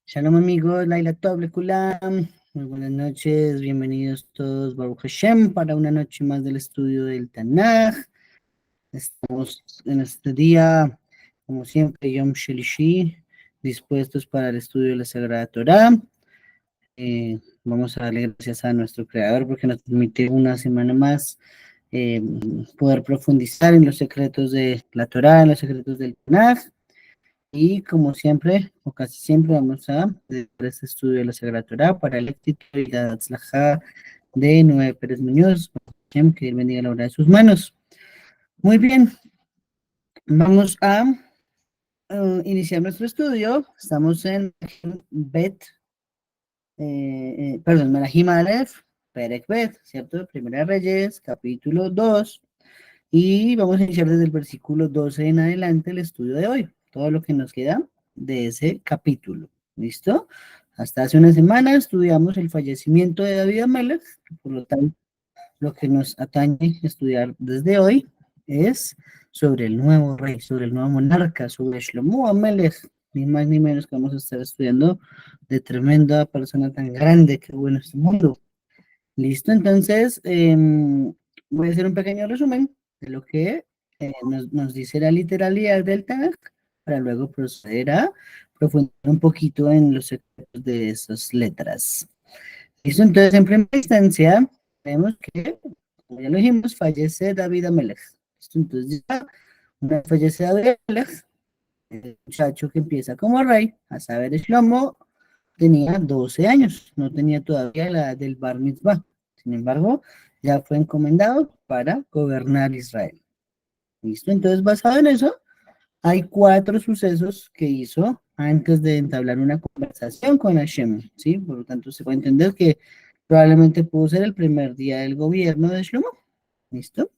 Shalom amigos, Laila Toble Kulam. Muy buenas noches, bienvenidos todos, Baruch Hashem, para una noche más del estudio del Tanaj. Estamos en este día, como siempre, Yom Shelishi, dispuestos para el estudio de la Sagrada Torah. Vamos a darle gracias a nuestro Creador porque nos permite una semana más eh, poder profundizar en los secretos de la Torah, en los secretos del Tanaj. Y como siempre, o casi siempre, vamos a dedicar este estudio de la Sagrada Torah para el éxito y la tzlajá de Noé Pérez Muñoz, que Él bendiga la obra de sus manos. Muy bien, vamos a iniciar nuestro estudio. Estamos en Bet, perdón, Melahim Aleph, Perek Bet, ¿cierto? Primera Reyes, capítulo 2. Y vamos a iniciar desde el versículo 12 en adelante el estudio de hoy, todo lo que nos queda de ese capítulo. ¿Listo? Hasta hace una semana estudiamos el fallecimiento de David Amelech, por lo tanto, lo que nos atañe estudiar desde hoy es sobre el nuevo rey, sobre el nuevo monarca, sobre Shlomo Amelech, ni más ni menos que vamos a estar estudiando de tremenda persona tan grande que hubo en este mundo. Listo, entonces voy a hacer un pequeño resumen de lo que nos dice la literalidad del Tanakh para luego proceder a profundizar un poquito en los secretos de esas letras. Listo, entonces en primera instancia vemos que, como ya lo dijimos, fallece David Amelech. Listo, entonces ya una vez fallece David Amelech, el muchacho que empieza como rey, a saber, Shlomo, tenía 12 años, no tenía todavía la edad del Bar Mitzvah. Sin embargo, ya fue encomendado para gobernar Israel. ¿Listo? Entonces, basado en eso, hay 4 sucesos que hizo antes de entablar una conversación con Hashem, ¿sí? Por lo tanto, se puede entender que probablemente pudo ser el primer día del gobierno de Shlomo. ¿Listo?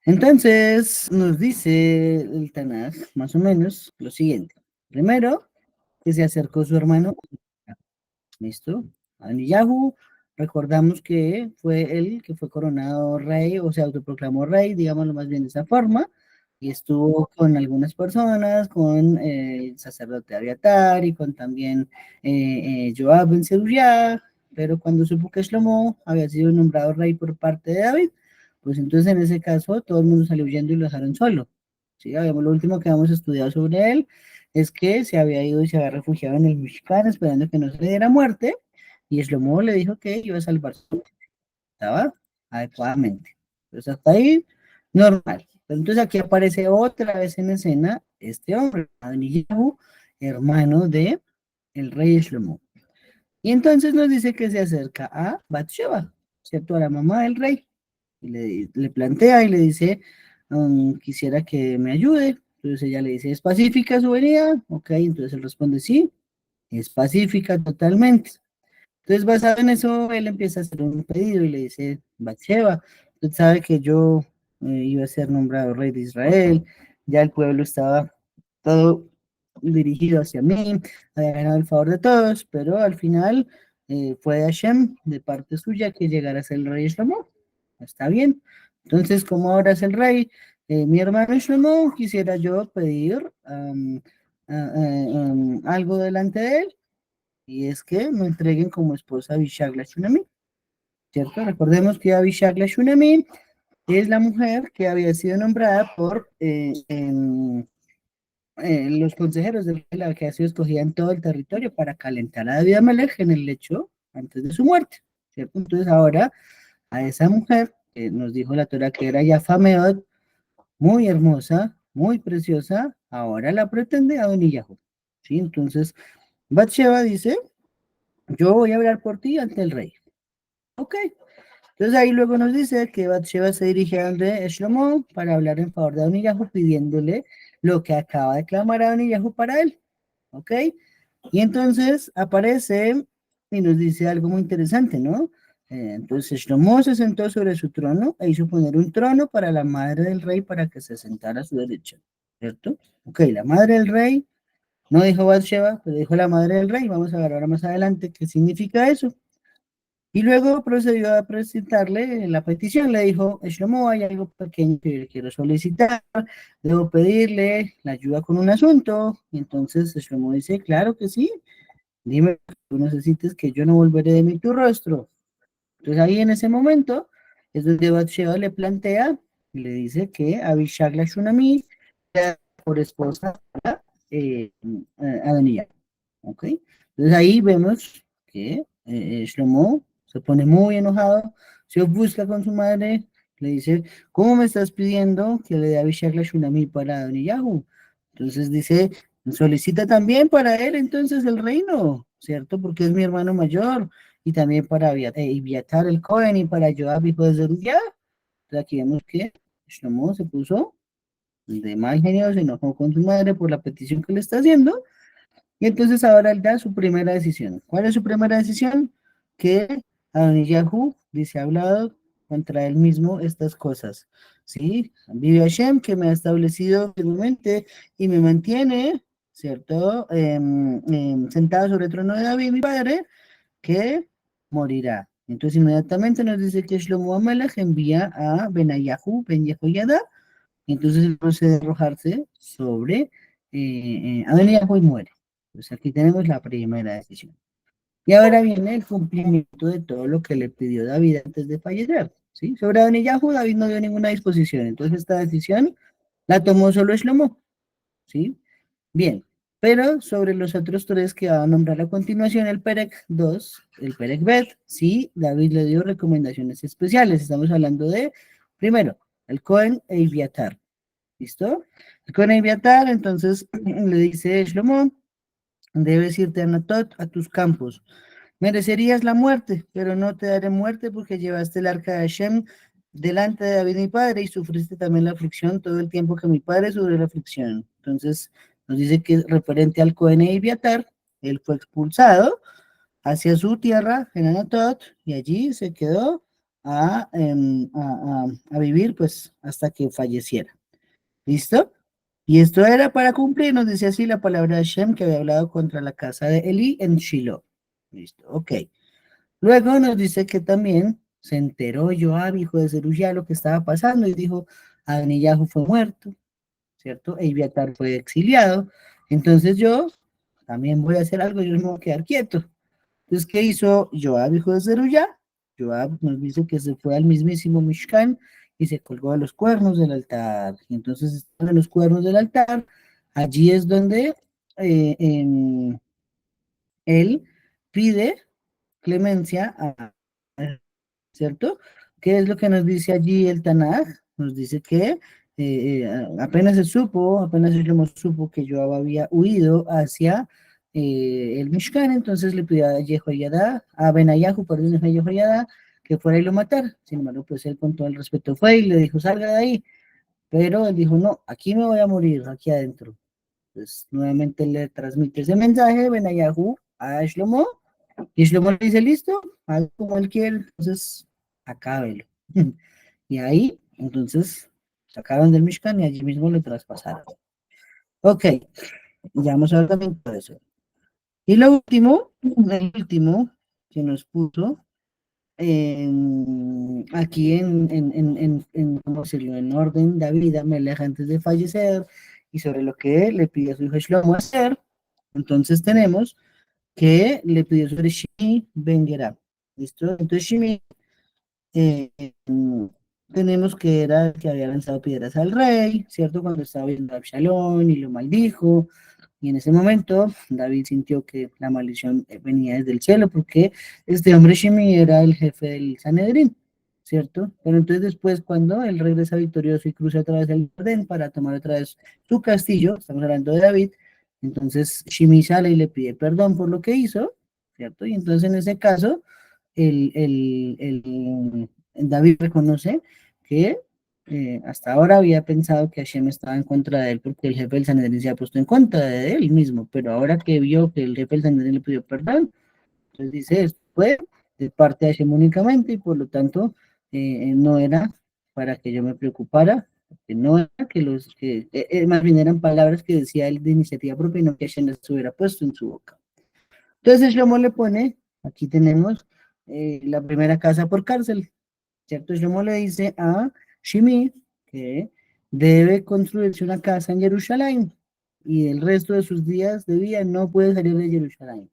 Entonces, nos dice el Tanaj, más o menos, lo siguiente. Primero, que se acercó su hermano. ¿Listo? Aniyahu, recordamos que fue él que fue coronado rey o se autoproclamó rey, digámoslo más bien de esa forma, y estuvo con algunas personas, con el sacerdote Abiatar y con también Joab ben Zeruiah, pero cuando supo que Shlomo había sido nombrado rey por parte de David, pues entonces en ese caso todo el mundo salió huyendo y lo dejaron solo. Sí, habíamos, lo último que habíamos estudiado sobre él es que se había ido y se había refugiado en el Mishkan esperando que no se le diera muerte, y Shlomo le dijo que iba a salvarse, estaba adecuadamente. Entonces hasta ahí, normal. Pero entonces aquí aparece otra vez en escena este hombre, Adoniyahu, hermano de el rey Shlomo. Y entonces nos dice que se acerca a Bathsheba, ¿cierto? A la mamá del rey. Y le plantea y le dice, quisiera que me ayude. Entonces ella le dice, ¿es pacífica su venida? Ok, entonces él responde, sí, es pacífica totalmente. Entonces, basado en eso, él empieza a hacer un pedido y le dice, Bathsheba, usted sabe que yo iba a ser nombrado rey de Israel, ya el pueblo estaba todo dirigido hacia mí, había ganado el favor de todos, pero al final fue de Hashem, de parte suya, que llegara a ser el rey Shlomo. Está bien. Entonces, como ahora es el rey, mi hermano Shlomo, quisiera yo pedir algo delante de él, y es que me entreguen como esposa a Abishag la Shunamí, ¿cierto? Recordemos que Abishag la Shunamí es la mujer que había sido nombrada por los consejeros de la que ha sido escogida en todo el territorio para calentar a David Amelech en el lecho antes de su muerte, ¿cierto? Entonces ahora a esa mujer, que nos dijo la Torah que era Yafameot, muy hermosa, muy preciosa, ahora la pretende Adoniyahu, ¿sí? Entonces Bathsheba dice, yo voy a hablar por ti ante el rey. Ok. Entonces ahí luego nos dice que Bathsheba se dirige a donde Shlomo para hablar en favor de Adoniyahu, pidiéndole lo que acaba de clamar Adoniyahu para él. Ok. Y entonces aparece y nos dice algo muy interesante, ¿no? Entonces Shlomo se sentó sobre su trono e hizo poner un trono para la madre del rey para que se sentara a su derecha, ¿cierto? Ok, la madre del rey, no dijo Bathsheba, pero dijo la madre del rey. Vamos a ver ahora más adelante qué significa eso. Y luego procedió a presentarle la petición, le dijo, Shlomo, hay algo pequeño que quiero solicitar, debo pedirle la ayuda con un asunto. Y entonces Shlomo dice, claro que sí, dime, tú necesites que yo no volveré de mi tu rostro. Entonces ahí en ese momento es donde Bathsheba le plantea, y le dice que Abishag la Shunamí sea por esposa eh, a Adonía. ¿Ok? Entonces ahí vemos que Shlomo se pone muy enojado, se busca con su madre, le dice, ¿cómo me estás pidiendo que le dé Abishag la Shunamí para Adoniyahu? Entonces dice, solicita también para él entonces el reino, ¿cierto? Porque es mi hermano mayor, y también para Abiatar el Cohen y para Joab, hijo de Zeruya. Entonces aquí vemos que Shlomo se puso de mal genio, se enojó con su madre por la petición que le está haciendo, y entonces ahora él da su primera decisión. ¿Cuál es su primera decisión? Que Adoniyahu dice, ha hablado contra él mismo estas cosas. ¿Sí? Vive Hashem, que me ha establecido firmemente y me mantiene, ¿cierto? Sentado sobre el trono de David, mi padre, que morirá. Entonces inmediatamente nos dice que Shlomo Amelech envía a Benayahu, Ben Yehoyada, y entonces él procede a arrojarse sobre Adoniyahu y muere. Pues aquí tenemos la primera decisión. Y ahora viene el cumplimiento de todo lo que le pidió David antes de fallecer. ¿Sí? Sobre Adoniyahu, David no dio ninguna disposición. Entonces esta decisión la tomó solo Shlomo. ¿Sí? Bien. Pero sobre los otros tres que va a nombrar a continuación, el Perec 2, el Perec Bet, sí, David le dio recomendaciones especiales. Estamos hablando de, primero, el Cohen e Ibiatar. ¿Listo? El Cohen e Ibiatar, entonces le dice Shlomo, debes irte a Natot, a tus campos. Merecerías la muerte, pero no te daré muerte porque llevaste el arca de Hashem delante de David mi padre y sufriste también la aflicción todo el tiempo que mi padre sufrió la aflicción. Entonces nos dice que referente al Cohen e Ibiatar, él fue expulsado hacia su tierra en Anatot y allí se quedó a vivir pues hasta que falleciera. ¿Listo? Y esto era para cumplir, nos decía así la palabra de Shem que había hablado contra la casa de Eli en Shiloh. Listo, ok. Luego nos dice que también se enteró Joab, hijo de Zeruya, lo que estaba pasando y dijo, Adoniyahu fue muerto, ¿cierto? E Ibiatar fue exiliado. Entonces yo también voy a hacer algo, yo no me voy a quedar quieto. Entonces, ¿qué hizo Joab, hijo de Zeruya? Joab nos dice que se fue al mismísimo Mishkan y se colgó a los cuernos del altar. Y entonces, estando en los cuernos del altar, allí es donde él pide clemencia ¿cierto? ¿Qué es lo que nos dice allí el Tanaj? Nos dice que apenas se supo, apenas Shlomo supo que Joab había huido hacia el Mishkan, entonces le pidió a Jehoiada, a Benayahu, perdón, a Jehoiada, que fuera y lo matara. Sin embargo, pues él con todo el respeto fue y le dijo, salga de ahí. Pero él dijo, no, aquí me voy a morir, aquí adentro. Pues nuevamente le transmite ese mensaje, Benayahu, a Shlomo, y Shlomo le dice, listo, haz como él quiere, entonces acábelo. Y ahí, entonces, sacaron del Mishkan y allí mismo le traspasaron. Ok, ya vamos a ver también todo eso. Y lo último, el último que nos puso aquí ¿cómo decirlo? En orden, David Amelech antes de fallecer y sobre lo que le pidió a su hijo Shlomo hacer. Entonces tenemos que le pidió sobre Shimi Ben Gerab. ¿Listo? Entonces Shimi eh, mm, tenemos que era el que había lanzado piedras al rey, ¿cierto? Cuando estaba viendo a Absalón y lo maldijo. Y en ese momento David sintió que la maldición venía desde el cielo porque este hombre Shimi era el jefe del Sanedrín, ¿cierto? Pero entonces después cuando él regresa victorioso y cruza otra vez el Jordán para tomar otra vez su castillo, estamos hablando de David, entonces Shimi sale y le pide perdón por lo que hizo, ¿cierto? Y entonces en ese caso David reconoce que hasta ahora había pensado que Hashem estaba en contra de él porque el jefe del Sanedrín se ha puesto en contra de él mismo, pero ahora que vio que el jefe del Sanedrín le pidió perdón, entonces dice, esto fue de parte de Hashem únicamente y por lo tanto no era para que yo me preocupara, que no era que más bien eran palabras que decía él de iniciativa propia y no que Hashem les hubiera puesto en su boca. Entonces Shlomo le pone, aquí tenemos la primera casa por cárcel, ¿cierto? Shlomo le dice a Shimi que debe construirse una casa en Jerusalén y el resto de sus días de vida no puede salir de Jerusalén.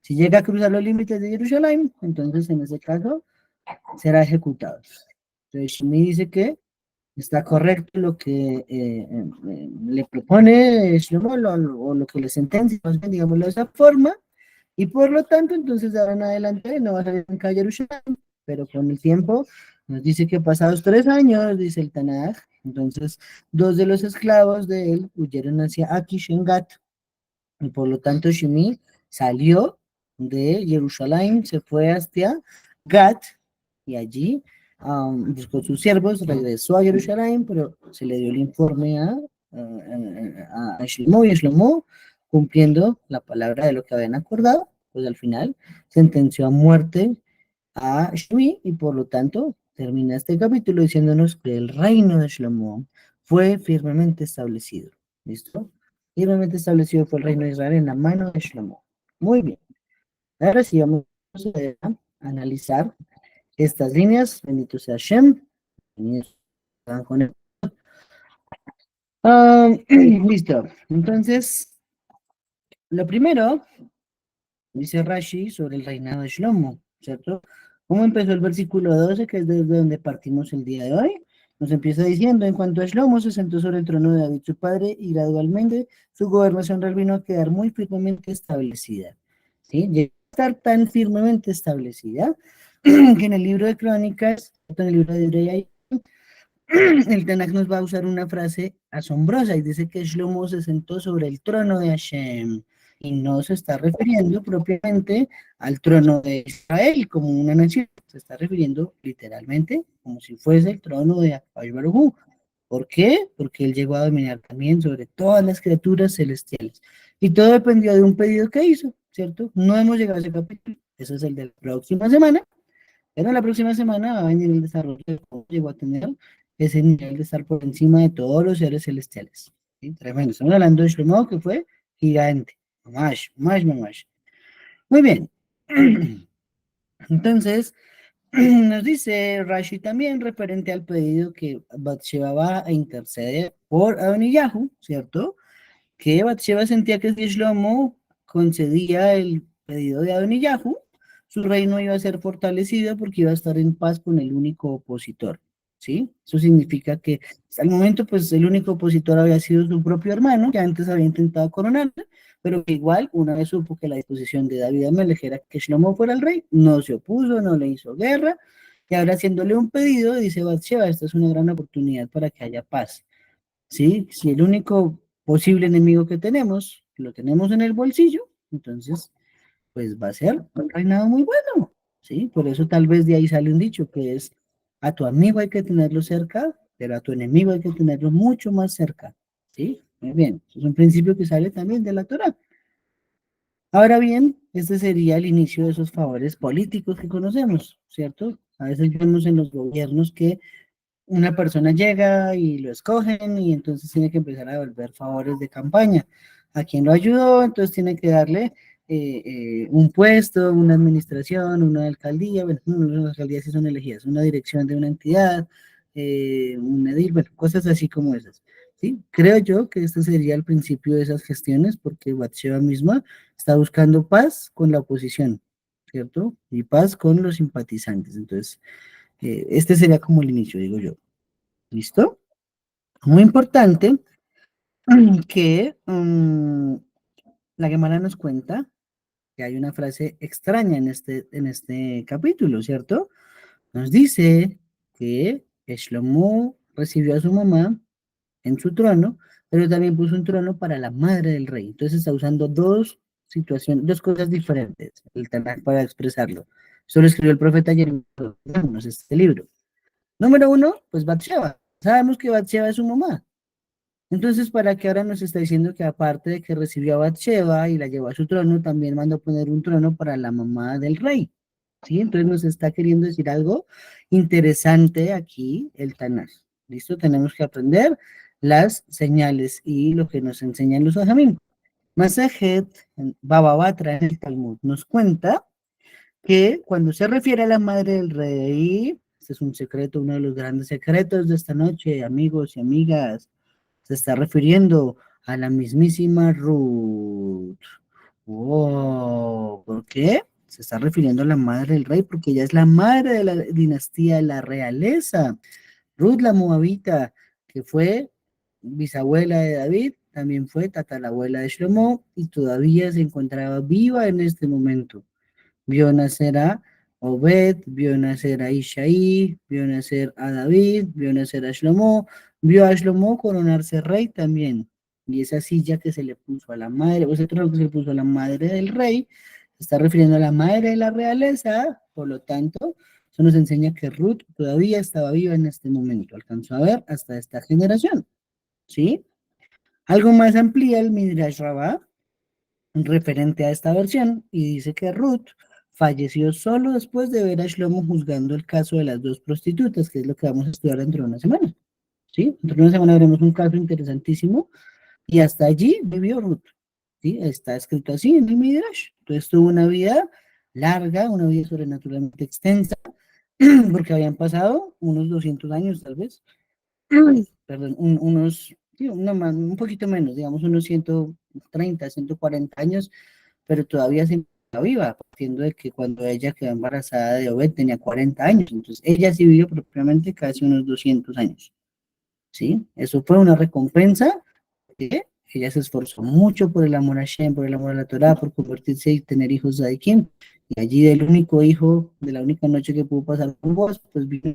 Si llega a cruzar los límites de Jerusalén, entonces en ese caso será ejecutado. Entonces Shimi dice que está correcto lo que le propone Shlomo o lo que le sentencia, más bien, digámoslo de esa forma, y por lo tanto, entonces de ahora en adelante no va a salir en calle Jerusalén, pero con el tiempo nos dice que pasados 3 años, dice el Tanaj, entonces dos de los esclavos de él huyeron hacia Akish en Gat, y por lo tanto Shimi salió de Jerusalén, se fue hacia Gat, y allí buscó sus siervos, regresó a Jerusalén, pero se le dio el informe a Shlomo, y Shlomo, cumpliendo la palabra de lo que habían acordado, pues al final sentenció a muerte a Shmi, y por lo tanto termina este capítulo diciéndonos que el reino de Shlomo fue firmemente establecido. ¿Listo? Firmemente establecido fue el reino de Israel en la mano de Shlomo. Muy bien. Ahora sí vamos a analizar estas líneas. Bendito sea Shem. Listo. Entonces, lo primero, dice Rashi sobre el reinado de Shlomo, ¿cierto? ¿Cómo empezó el versículo 12, que es desde donde partimos el día de hoy? Nos empieza diciendo, en cuanto a Shlomo, se sentó sobre el trono de David su padre y gradualmente su gobernación vino a quedar muy firmemente establecida. ¿Sí? Llegó a estar tan firmemente establecida que en el libro de Crónicas, en el libro de Debrei, el Tanakh nos va a usar una frase asombrosa y dice que Shlomo se sentó sobre el trono de Hashem y no se está refiriendo propiamente al trono de Israel como una nación, se está refiriendo literalmente como si fuese el trono de Akash Baruj Hu. ¿Por qué? Porque él llegó a dominar también sobre todas las criaturas celestiales. Y todo dependió de un pedido que hizo, ¿cierto? No hemos llegado a ese capítulo, eso es el de la próxima semana, pero la próxima semana va a venir el desarrollo de cómo llegó a tener ese nivel de estar por encima de todos los seres celestiales. ¿Sí? Tremendo. Estamos hablando de Shlomo, que fue gigante. Mamash, mamash, mamash. Muy bien. Entonces, nos dice Rashi también referente al pedido que Bathsheba va a interceder por Adoniyahu, ¿cierto? Que Bathsheba sentía que si Shlomo concedía el pedido de Adoniyahu, su reino iba a ser fortalecido porque iba a estar en paz con el único opositor, ¿sí? Eso significa que hasta el momento, pues, el único opositor había sido su propio hermano, que antes había intentado coronarle, pero que igual, una vez supo que la disposición de David Amelech era que Shlomo fuera el rey, no se opuso, no le hizo guerra, y ahora haciéndole un pedido, dice Bathsheba, esta es una gran oportunidad para que haya paz. ¿Sí? Si el único posible enemigo que tenemos, lo tenemos en el bolsillo, entonces, pues va a ser un reinado muy bueno, ¿sí? Por eso tal vez de ahí sale un dicho que es, a tu amigo hay que tenerlo cerca, pero a tu enemigo hay que tenerlo mucho más cerca, ¿sí? Muy bien, es un principio que sale también de la Torá. Ahora bien, este sería el inicio de esos favores políticos que conocemos, ¿cierto? A veces vemos en los gobiernos que una persona llega y lo escogen y entonces tiene que empezar a devolver favores de campaña. A quien lo ayudó, entonces tiene que darle un puesto, una administración, una alcaldía, bueno, no, las alcaldías sí son elegidas, una dirección de una entidad, un edil, bueno, cosas así como esas. ¿Sí? Creo yo que este sería el principio de esas gestiones porque Bathsheba misma está buscando paz con la oposición, ¿cierto? Y paz con los simpatizantes. Entonces, este sería como el inicio, digo yo. ¿Listo? Muy importante que la Gemara nos cuenta que hay una frase extraña en este capítulo, ¿cierto? Nos dice que Shlomo recibió a su mamá en su trono, pero también puso un trono para la madre del rey. Entonces está usando dos situaciones, dos cosas diferentes, el Tanakh para expresarlo. Solo escribió el profeta Jeremías, este libro. Número uno, pues Bathsheba. Sabemos que Bathsheba es su mamá. Entonces, ¿para qué ahora nos está diciendo que aparte de que recibió a Bathsheba y la llevó a su trono, también mandó a poner un trono para la mamá del rey? ¿Sí? Entonces nos está queriendo decir algo interesante aquí el Tanaj. ¿Listo? Tenemos que aprender las señales y lo que nos enseñan los ajamim. Masajet Baba Batra en el Talmud nos cuenta que cuando se refiere a la madre del rey, este es un secreto, uno de los grandes secretos de esta noche, amigos y amigas, se está refiriendo a la mismísima Ruth. Oh, ¿por qué? Se está refiriendo a la madre del rey, porque ella es la madre de la dinastía de la realeza. Ruth la Moabita, que fue bisabuela de David, también fue tatarabuela de Shlomo y todavía se encontraba viva en este momento. Vio nacer a Obed, vio nacer a Isaí, vio nacer a David, vio nacer a Shlomo, vio a Shlomo coronarse rey también. Y esa silla que se le puso a la madre, o ese trono que se le puso a la madre del rey, se está refiriendo a la madre de la realeza, por lo tanto, eso nos enseña que Ruth todavía estaba viva en este momento, alcanzó a ver hasta esta generación, ¿sí? Algo más amplía el Midrash Rabbah, referente a esta versión y dice que Ruth falleció solo después de ver a Shlomo juzgando el caso de las dos prostitutas, que es lo que vamos a estudiar dentro de una semana. ¿Sí? Dentro de una semana veremos un caso interesantísimo y hasta allí vivió Ruth. ¿Sí? Está escrito así en el Midrash. Entonces tuvo una vida larga, una vida sobrenaturalmente extensa, porque habían pasado unos 200 años tal vez, perdón, unos, sí, un poquito menos, digamos unos 130, 140 años, pero todavía se encuentra viva, partiendo de que cuando ella quedó embarazada de Obed tenía 40 años, entonces ella sí vivió propiamente casi unos 200 años, ¿sí? Eso fue una recompensa, que ella se esforzó mucho por el amor a Shem, por el amor a la Torah, por convertirse y tener hijos de Adikim, y allí del único hijo, de la única noche que pudo pasar con vos, pues vino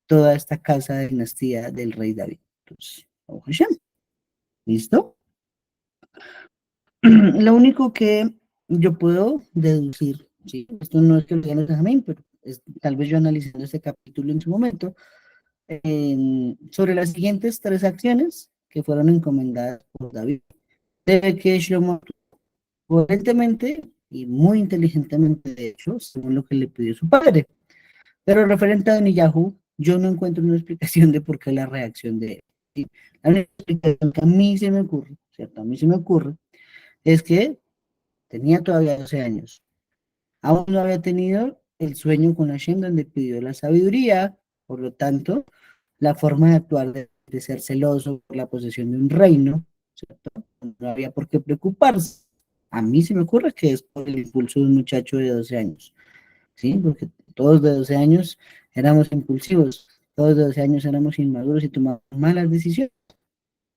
toda esta casa de dinastía del rey David. Entonces, Baruch Hashem, ¿listo? Lo único que yo puedo deducir, ¿sí? Esto no es que lo digan los examen, pero tal vez yo analizando este capítulo en su momento, sobre las siguientes tres acciones que fueron encomendadas por David. De que Shlomo coherentemente y muy inteligentemente, de hecho, según lo que le pidió su padre. Pero referente a Netanyahu, yo no encuentro una explicación de por qué la reacción de él. ¿Sí? La única explicación que a mí se me ocurre, ¿cierto? A mí se me ocurre, es que tenía todavía 12 años. Aún no había tenido el sueño con Hashem donde pidió la sabiduría, por lo tanto, la forma de actuar, de ser celoso por la posesión de un reino, ¿cierto? No había por qué preocuparse. A mí se me ocurre que es por el impulso de un muchacho de 12 años, ¿sí? Porque todos de 12 años éramos impulsivos, todos de 12 años éramos inmaduros y tomamos malas decisiones,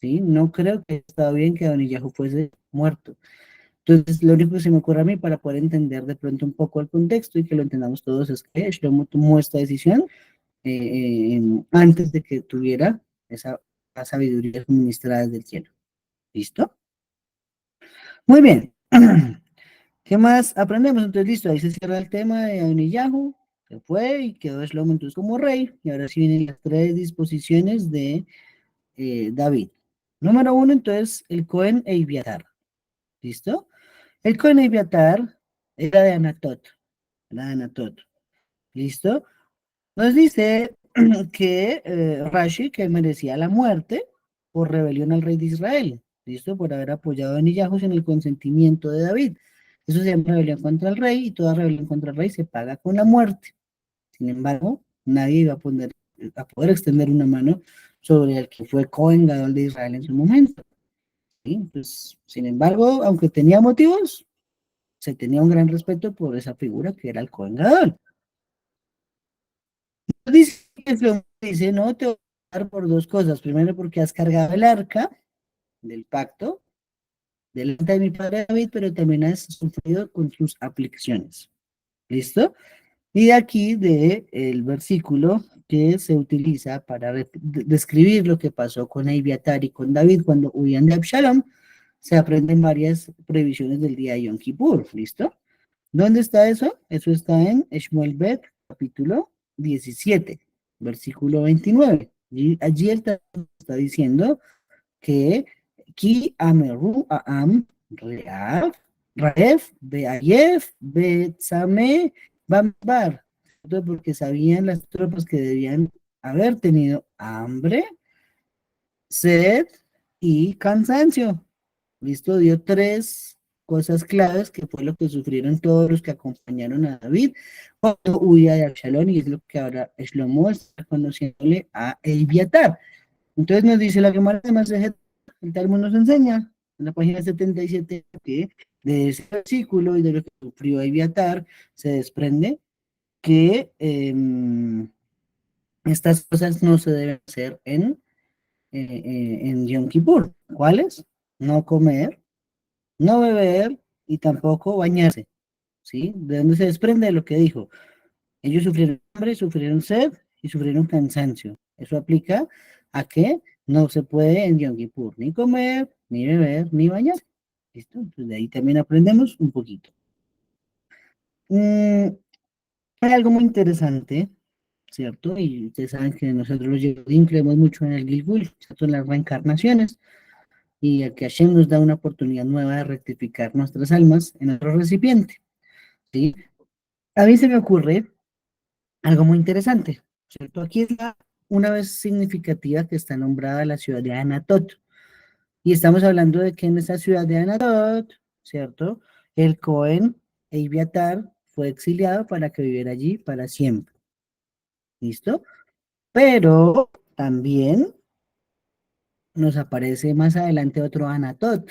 ¿sí? No creo que estaba bien que Don Iyahu fuese muerto. Entonces, lo único que se me ocurre a mí para poder entender de pronto un poco el contexto y que lo entendamos todos es que Shlomo tomó esta decisión antes de que tuviera esa sabiduría suministrada desde el cielo. ¿Listo? Muy bien. ¿Qué más aprendemos? Entonces, listo, ahí se cierra el tema de Oniyahu, se fue y quedó Shlomo entonces como rey, y ahora sí vienen las tres disposiciones de David. Número uno, entonces, el Cohen e Ibiatar. ¿Listo? El Cohen e Ibiatar era de Anatot, era de Anatot. ¿Listo? Nos dice que Rashi, que merecía la muerte por rebelión al rey de Israel, ¿listo? Por haber apoyado a Niyahus en el consentimiento de David. Eso se llama rebelión contra el rey y toda rebelión contra el rey se paga con la muerte. Sin embargo, nadie iba a poder extender una mano sobre el que fue Cohen Gadol de Israel en su momento. ¿Sí? Pues, sin embargo, aunque tenía motivos, se tenía un gran respeto por esa figura que era el Cohen Gadol. Dice, no, te voy a dar por dos cosas. Primero, porque has cargado el arca del pacto delante de mi padre David, pero también has sufrido con sus aflicciones. ¿Listo? Y de aquí de el versículo que se utiliza para describir lo que pasó con Abiatar y con David cuando huían de Absalom, se aprenden varias previsiones del día de Yom Kippur. ¿Listo? ¿Dónde está eso? Eso está en Shmuel Bet, capítulo 17, versículo 29. Y allí él está diciendo que Ki Ameru Aam Reaf, Raef, Beayef, Betzame, Bambar. Porque sabían las tropas que debían haber tenido hambre, sed y cansancio. Listo, dio tres cosas claves que fue lo que sufrieron todos los que acompañaron a David cuando huía de Absalón, y es lo que ahora Shlomo está conociéndole a Eviatar. Entonces nos dice la Gemara de Masejet, el Talmud nos enseña en la página 77 que de ese versículo y de lo que sufrió Eviatar se desprende que estas cosas no se deben hacer en Yom Kippur. ¿Cuáles? No comer, no beber y tampoco bañarse, ¿sí? ¿De dónde se desprende? De lo que dijo. Ellos sufrieron hambre, sufrieron sed y sufrieron cansancio. Eso aplica a que no se puede en Yom Kippur ni comer, ni beber, ni bañar. ¿Listo? Entonces de ahí también aprendemos un poquito. Hay algo muy interesante, ¿cierto? Y ustedes saben que nosotros los Yehudim creemos mucho en el Gilgul, ¿cierto? En las reencarnaciones, y a que Hashem nos da una oportunidad nueva de rectificar nuestras almas en otro recipiente, ¿sí? A mí se me ocurre algo muy interesante, ¿cierto? Aquí es una vez significativa que está nombrada la ciudad de Anatot, y estamos hablando de que en esa ciudad de Anatot, ¿cierto? El Cohen Eviatar fue exiliado para que viviera allí para siempre, ¿listo? Pero también nos aparece más adelante otro Anatot.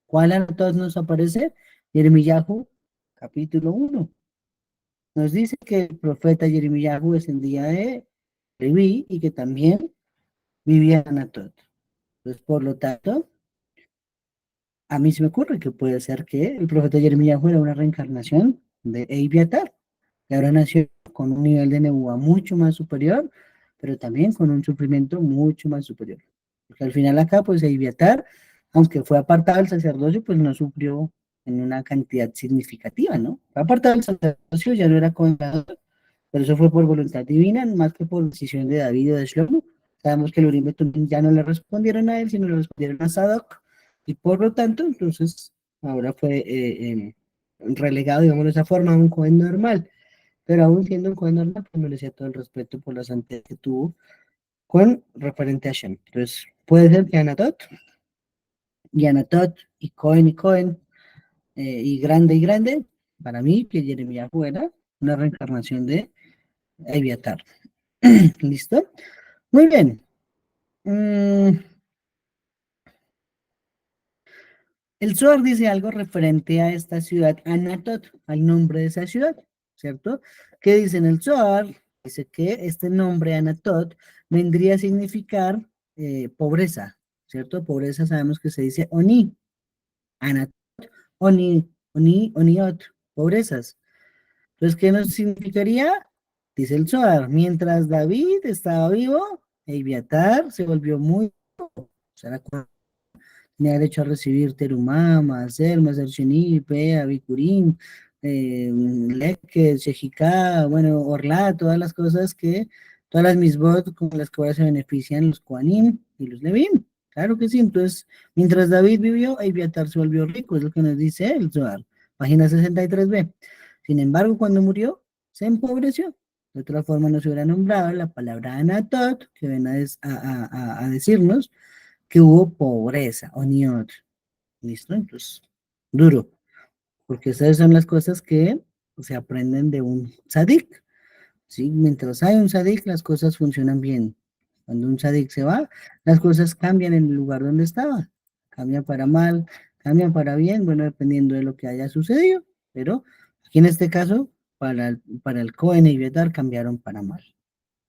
¿Cuál Anatot nos aparece? Jeremiyahu, capítulo 1. Nos dice que el profeta Jeremiyahu descendía de Leví y que también vivía en Anatot. Entonces, por lo tanto, a mí se me ocurre que puede ser que el profeta Jeremías fuera una reencarnación de Eviatar, que ahora nació con un nivel de nebuá mucho más superior, pero también con un sufrimiento mucho más superior. Porque al final acá, pues Eviatar, aunque fue apartado del sacerdocio, pues no sufrió en una cantidad significativa, ¿no? Fue apartado del sacerdocio, ya no era condenado, pero eso fue por voluntad divina, más que por decisión de David o de Shlomo. Sabemos que el Urim y Tumim ya no le respondieron a él, sino le respondieron a Sadoc, y por lo tanto, entonces, ahora fue relegado, digamos de esa forma, a un Cohen normal, pero aún siendo un Cohen normal, pues merecía todo el respeto por la santidad que tuvo con referente a Shem. Entonces, puede ser que Anatot, y Cohen, y grande, para mí, que Jeremías fuera una reencarnación de Eviatar. ¿Listo? Muy bien. Mm, el Zohar dice algo referente a esta ciudad, Anatot, al nombre de esa ciudad, ¿cierto? ¿Qué dice en el Zohar? Dice que este nombre, Anatot, vendría a significar pobreza, ¿cierto? Pobreza sabemos que se dice Oni, Anatot, Oniot, pobrezas. Entonces, ¿qué nos significaría? Dice el Zohar, mientras David estaba vivo, Eviatar se volvió muy, o sea, tenía derecho a recibir Terumá, Maser, Maser Sheni, Pea, Bikurim, Leket, Shejicá, bueno, Orlá, todas las cosas que, todas las misbot con las que ahora se benefician los Koanim y los Levim. Claro que sí, entonces, mientras David vivió, Abiatar se volvió rico, es lo que nos dice el Zohar, página 63b. Sin embargo, cuando murió, se empobreció. De otra forma, no se hubiera nombrado la palabra Anatot, que ven a decirnos que hubo pobreza, oniot, ¿listo? Entonces, duro, porque esas son las cosas que se aprenden de un tzadik, ¿sí? Mientras hay un tzadik, las cosas funcionan bien. Cuando un tzadik se va, las cosas cambian en el lugar donde estaba. Cambian para mal, cambian para bien, bueno, dependiendo de lo que haya sucedido, pero aquí en este caso, para el Cohen y Betar cambiaron para mal.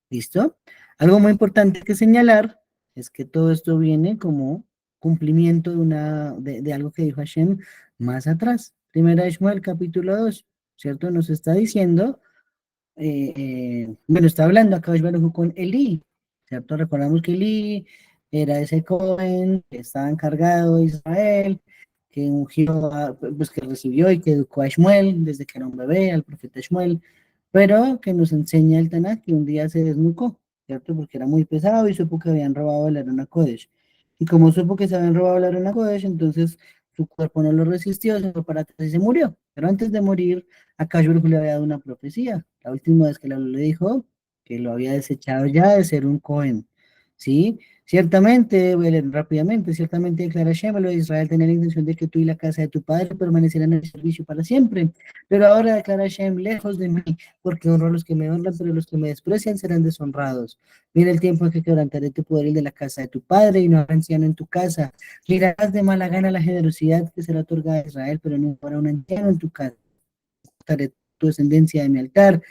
¿Listo? Algo muy importante que señalar es que todo esto viene como cumplimiento de algo que dijo Hashem más atrás. Primera de Shmuel, capítulo 2, ¿cierto? Nos está diciendo, bueno, está hablando acá Baruj con Elí, ¿cierto? Recordamos que Elí era ese joven que estaba encargado de Israel, que ungió, pues que recibió y que educó a Shmuel desde que era un bebé, al profeta Shmuel, pero que nos enseña el Tanakh que un día se desnucó, ¿cierto? Porque era muy pesado y supo que habían robado la Arona Kodesh. Y como supo que se habían robado la Arona Kodesh, entonces su cuerpo no lo resistió, se fue para atrás y se murió. Pero antes de morir, Akash Baruj le había dado una profecía. La última vez que le dijo que lo había desechado ya de ser un Cohen, ¿sí? Ciertamente, voy a leer rápidamente, ciertamente declara Hashem, lo de Israel, tenía la intención de que tú y la casa de tu padre permanecieran en el servicio para siempre. Pero ahora declara Hashem, lejos de mí, porque honro a los que me honran, pero los que me desprecian serán deshonrados. Mira el tiempo en que quebrantaré tu poder y el de la casa de tu padre, y no habrá anciano en tu casa. Mirarás de mala gana la generosidad que será otorgada a Israel, pero no habrá un anciano en tu casa. Quitaré tu descendencia de mi altar,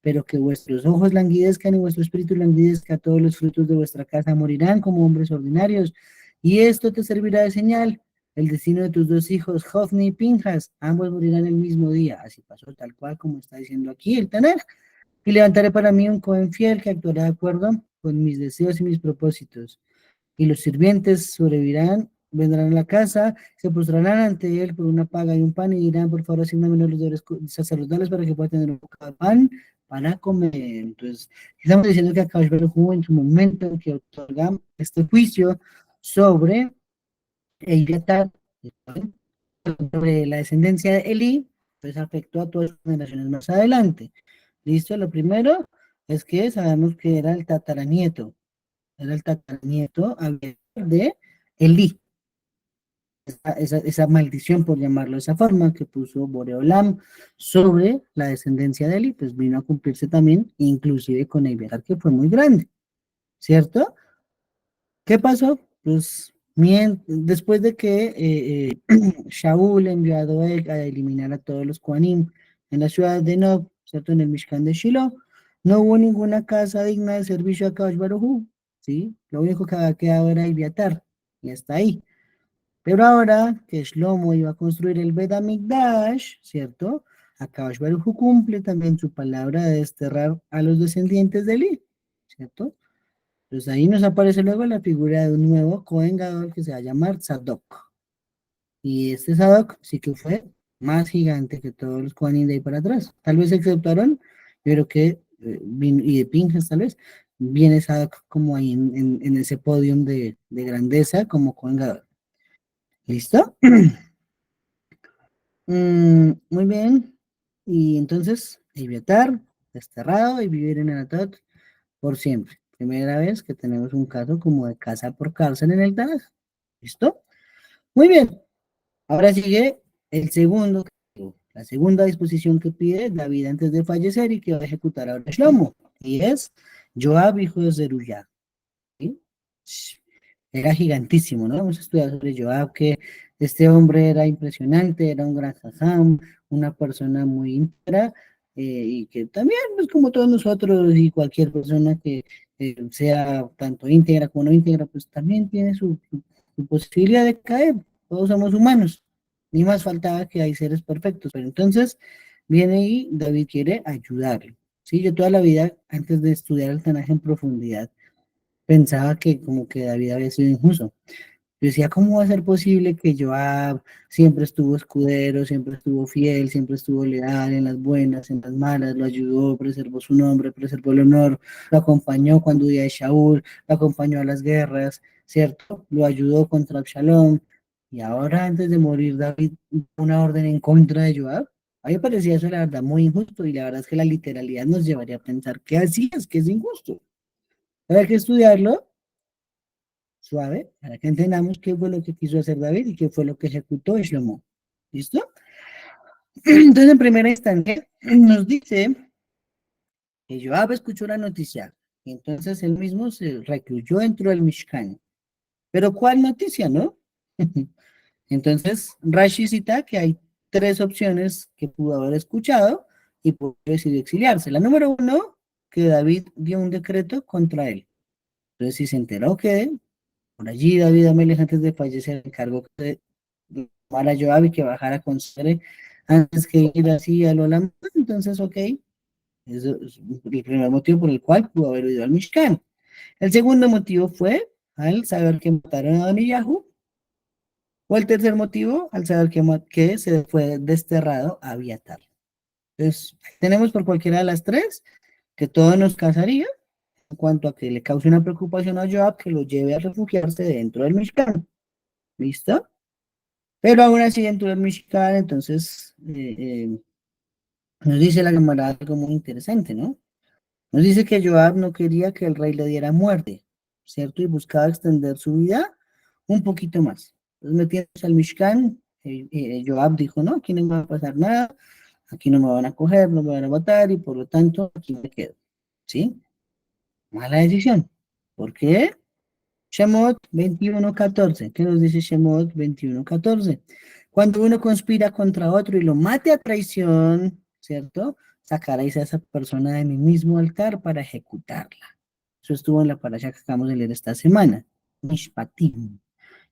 pero que vuestros ojos languidezcan y vuestro espíritu languidezca, todos los frutos de vuestra casa morirán como hombres ordinarios, y esto te servirá de señal. El destino de tus dos hijos, Hofni y Pinjas, ambos morirán el mismo día. Así pasó tal cual como está diciendo aquí el Tanaj. Y levantaré para mí un cohen fiel que actuará de acuerdo con mis deseos y mis propósitos, y los sirvientes sobrevivirán, vendrán a la casa, se postrarán ante él por una paga y un pan y dirán, por favor, asigname los deberes sacerdotales para que pueda tener un poco de pan para comer. Entonces, estamos diciendo que Akadosh Baruj Hu, en su momento en que otorga este juicio sobre Eiviatar, sobre la descendencia de Eli, pues afectó a todas las generaciones más adelante. ¿Listo? Lo primero es que sabemos que era el tataranieto de Elí, esa maldición, por llamarlo de esa forma, que puso Boreolam sobre la descendencia de Elí, pues vino a cumplirse también, inclusive con Abiatar, que fue muy grande, ¿cierto? ¿Qué pasó? Pues después de que Shaul envió a Doeg a eliminar a todos los Kohanim en la ciudad de Nob, ¿cierto? En el Mishkan de Shiloh, no hubo ninguna casa digna de servicio a Kadosh Baruj Hu, ¿sí? Lo único que había quedado era Abiatar, y hasta ahí. Pero ahora que Shlomo iba a construir el Bet HaMikdash, ¿cierto? Akadosh Baruj Hu cumple también su palabra de desterrar a los descendientes de Eli, ¿cierto? Entonces ahí nos aparece luego la figura de un nuevo Cohen Gadol que se va a llamar Zadok. Y este Zadok sí que fue más gigante que todos los Kohanim de ahí para atrás. Tal vez excepto Aarón, pero que, y de Pinjas tal vez, viene Zadok como ahí en ese podium de grandeza como Cohen Gadol. ¿Listo? Muy bien. Y entonces, Eviatar, desterrado y vivir en Anatot por siempre. Primera vez que tenemos un caso como de casa por cárcel en el Tanaj. ¿Listo? Muy bien. Ahora sigue el segundo, la segunda disposición que pide David antes de fallecer y que va a ejecutar ahora Shlomo. Y es Joab, hijo de Zeruya. ¿Sí? Era gigantísimo, ¿no? Hemos estudiado sobre Joab, que este hombre era impresionante, era un gran jajam, una persona muy íntegra, y que también, pues como todos nosotros y cualquier persona que sea tanto íntegra como no íntegra, pues también tiene su posibilidad de caer. Todos somos humanos, ni más faltaba que hay seres perfectos. Pero entonces viene y David quiere ayudarle. Sí, yo toda la vida, antes de estudiar el Tanaj en profundidad, pensaba que como que David había sido injusto. Yo decía, ¿cómo va a ser posible que Joab siempre estuvo escudero, siempre estuvo fiel, siempre estuvo leal en las buenas, en las malas, lo ayudó, preservó su nombre, preservó el honor, lo acompañó cuando huía de Shaul, lo acompañó a las guerras, ¿cierto? Lo ayudó contra Absalón. Y ahora, antes de morir, David dio una orden en contra de Joab. A mí me parecía eso, la verdad, muy injusto. Y la verdad es que la literalidad nos llevaría a pensar que así es, que es injusto. Hay que estudiarlo suave, para que entendamos qué fue lo que quiso hacer David y qué fue lo que ejecutó Shlomo. ¿Listo? Entonces, en primera instancia, nos dice que Joab escuchó la noticia, y entonces él mismo se recluyó dentro del Mishkan. Pero ¿cuál noticia, no? Entonces, Rashi cita que hay tres opciones que pudo haber escuchado y pudo decidir exiliarse. La número uno, que David dio un decreto contra él. Entonces, si se enteró que por allí David Amelech antes de fallecer encargó que para Joab y que bajara con Sere antes que ir así al Olam. Entonces, ok, eso es el primer motivo por el cual pudo haber ido al Mishkan. El segundo motivo fue al saber que mataron a Adoniyahu, o el tercer motivo al saber que se fue desterrado a Abiatar. Entonces, tenemos por cualquiera de las tres que todo nos casaría en cuanto a que le cause una preocupación a Joab que lo lleve a refugiarse dentro del Mishkan. ¿Listo? Pero aún así dentro del Mishkan, entonces nos dice la camarada algo muy interesante, ¿no? Nos dice que Joab no quería que el rey le diera muerte, ¿cierto? Y buscaba extender su vida un poquito más. Entonces metiéndose al Mishkan, Joab dijo, no, aquí no me va a pasar nada, aquí no me van a coger, no me van a matar y por lo tanto aquí me quedo, ¿sí? Mala decisión. ¿Por qué? Shemot 21:14. ¿Qué nos dice Shemot 21:14? Cuando uno conspira contra otro y lo mate a traición, ¿cierto? Sacaréis a esa persona de mi mismo altar para ejecutarla. Eso estuvo en la parasha que acabamos de leer esta semana. Mishpatim.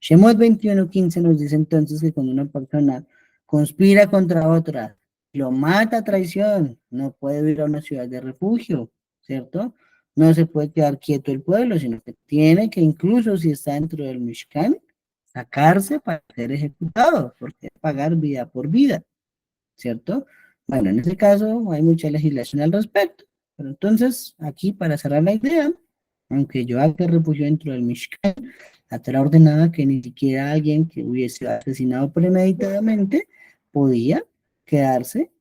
Shemot 21:15 nos dice entonces que cuando una persona conspira contra otra, lo mata a traición, no puede ir a una ciudad de refugio, ¿cierto? No se puede quedar quieto el pueblo, sino que tiene que, incluso si está dentro del Mishkan, sacarse para ser ejecutado, porque pagar vida por vida, ¿cierto? Bueno, en este caso hay mucha legislación al respecto, pero entonces aquí para cerrar la idea, aunque Joab se refugió dentro del Mishkan, la Torah ordenaba que ni siquiera alguien que hubiese asesinado premeditadamente podía quedarse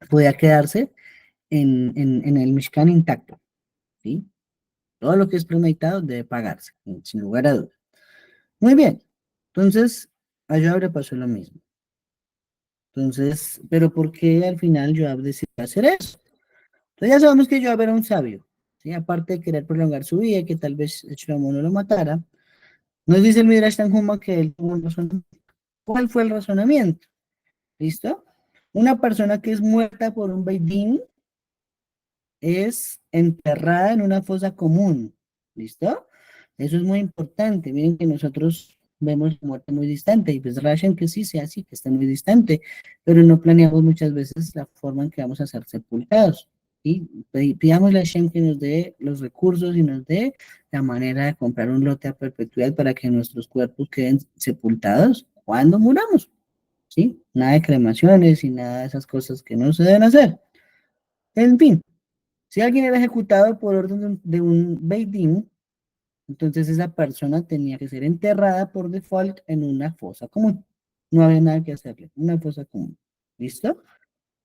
podía quedarse en el Mishkan intacto, ¿sí? Todo lo que es premeditado debe pagarse, sin lugar a dudas. Muy bien, entonces a Joab le pasó lo mismo. Entonces, pero ¿por qué al final Joab decidió hacer eso? Entonces ya sabemos que Joab era un sabio, ¿sí? Aparte de querer prolongar su vida, que tal vez Shlomo no lo matara, nos dice el Midrash Tanhuma que él tuvo un razonamiento. ¿Cuál fue el razonamiento? ¿Listo? Una persona que es muerta por un Beit Din es enterrada en una fosa común. ¿Listo? Eso es muy importante. Miren que nosotros vemos la muerte muy distante y pues Rashan que sí sea así, que está muy distante, pero no planeamos muchas veces la forma en que vamos a ser sepultados. Y pidámosle a Hashem que nos dé los recursos y nos dé la manera de comprar un lote a perpetuidad para que nuestros cuerpos queden sepultados cuando muramos. ¿Sí? Nada de cremaciones y nada de esas cosas que no se deben hacer. En fin, si alguien era ejecutado por orden de un Beit Din, entonces esa persona tenía que ser enterrada por default en una fosa común. No había nada que hacerle, una fosa común. ¿Listo?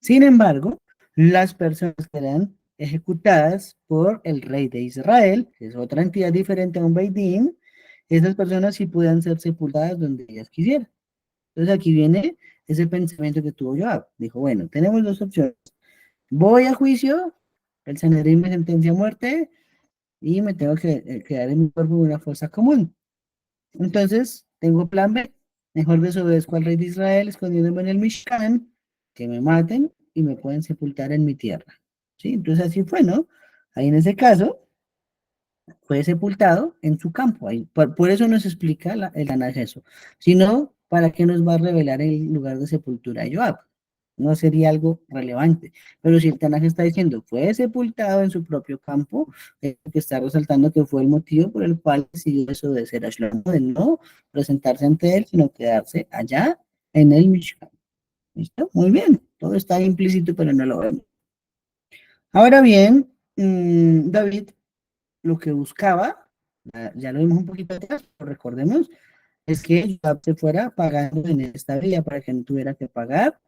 Sin embargo, las personas que eran ejecutadas por el rey de Israel, que es otra entidad diferente a un Beit Din, esas personas sí podían ser sepultadas donde ellas quisieran. Entonces aquí viene ese pensamiento que tuvo Joab. Dijo, bueno, tenemos dos opciones. Voy a juicio, el Sanedrín me sentencia a muerte y me tengo que quedar en mi cuerpo en una fosa común. Entonces, tengo plan B. Mejor desobedezco al rey de Israel escondiéndome en el Mishkan, que me maten y me pueden sepultar en mi tierra. ¿Sí? Entonces así fue, ¿no? Ahí en ese caso fue sepultado en su campo. Ahí, por eso nos explica el Tanaj eso. Si no, ¿para qué nos va a revelar el lugar de sepultura de Joab? No sería algo relevante. Pero si el Tanaj está diciendo fue sepultado en su propio campo, que está resaltando que fue el motivo por el cual decidió desobedecer a Shlomo, de no presentarse ante él, sino quedarse allá en el Mishkan. ¿Listo? Muy bien. Todo está implícito, pero no lo vemos. Ahora bien, David lo que buscaba, ya lo vimos un poquito atrás, pero recordemos, es que Joab se fuera pagando en esta vida para que no tuviera que pagar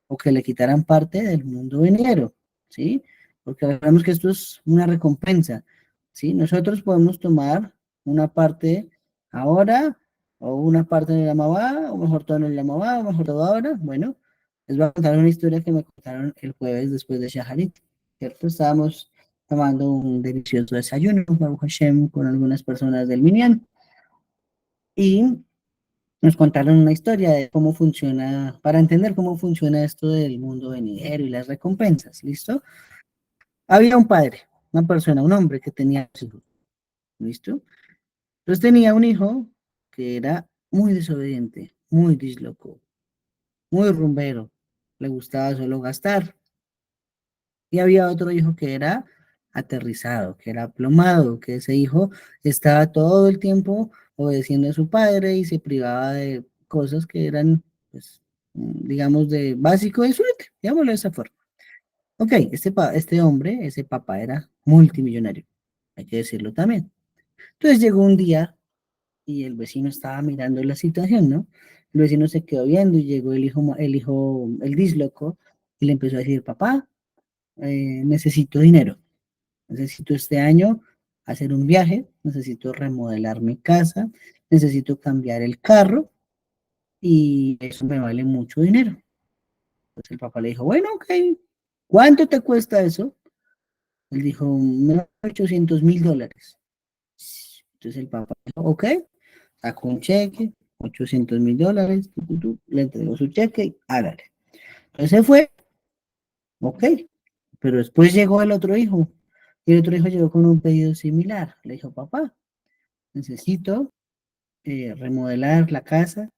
o que le quitaran parte del mundo venidero, ¿sí? Porque sabemos que esto es una recompensa, ¿sí? Nosotros podemos tomar una parte ahora, o una parte en el Amabá, o mejor todo en el Amabá, o mejor todo ahora. Bueno, les voy a contar una historia que me contaron el jueves después de Shaharit, ¿cierto? Estábamos tomando un delicioso desayuno, Baruch Hashem, con algunas personas del Minyan, y nos contaron una historia de cómo funciona, para entender cómo funciona esto del mundo venidero y las recompensas, ¿listo? Había un padre, una persona, un hombre que tenía hijos, ¿listo? Entonces tenía un hijo que era muy desobediente, muy disloco, muy rumbero, le gustaba solo gastar. Y había otro hijo que era aterrizado, que era plomado, que ese hijo estaba todo el tiempo obedeciendo a su padre y se privaba de cosas que eran, pues, digamos, de básico de suerte, digámoslo de esa forma. Ok, este hombre, ese papá era multimillonario, hay que decirlo también. Entonces llegó un día y el vecino estaba mirando la situación, ¿no? El vecino se quedó viendo y llegó el disloco, y le empezó a decir, papá, necesito dinero. Necesito este año hacer un viaje, necesito remodelar mi casa, necesito cambiar el carro y eso me vale mucho dinero. Entonces el papá le dijo, bueno, ok, ¿cuánto te cuesta eso? Él dijo, $800.000. Entonces el papá dijo, ok, sacó un cheque, $800.000, le entregó su cheque y hágale. Entonces se fue, ok, pero después llegó el otro hijo y el otro hijo llegó con un pedido similar. Le dijo, papá, necesito remodelar la casa,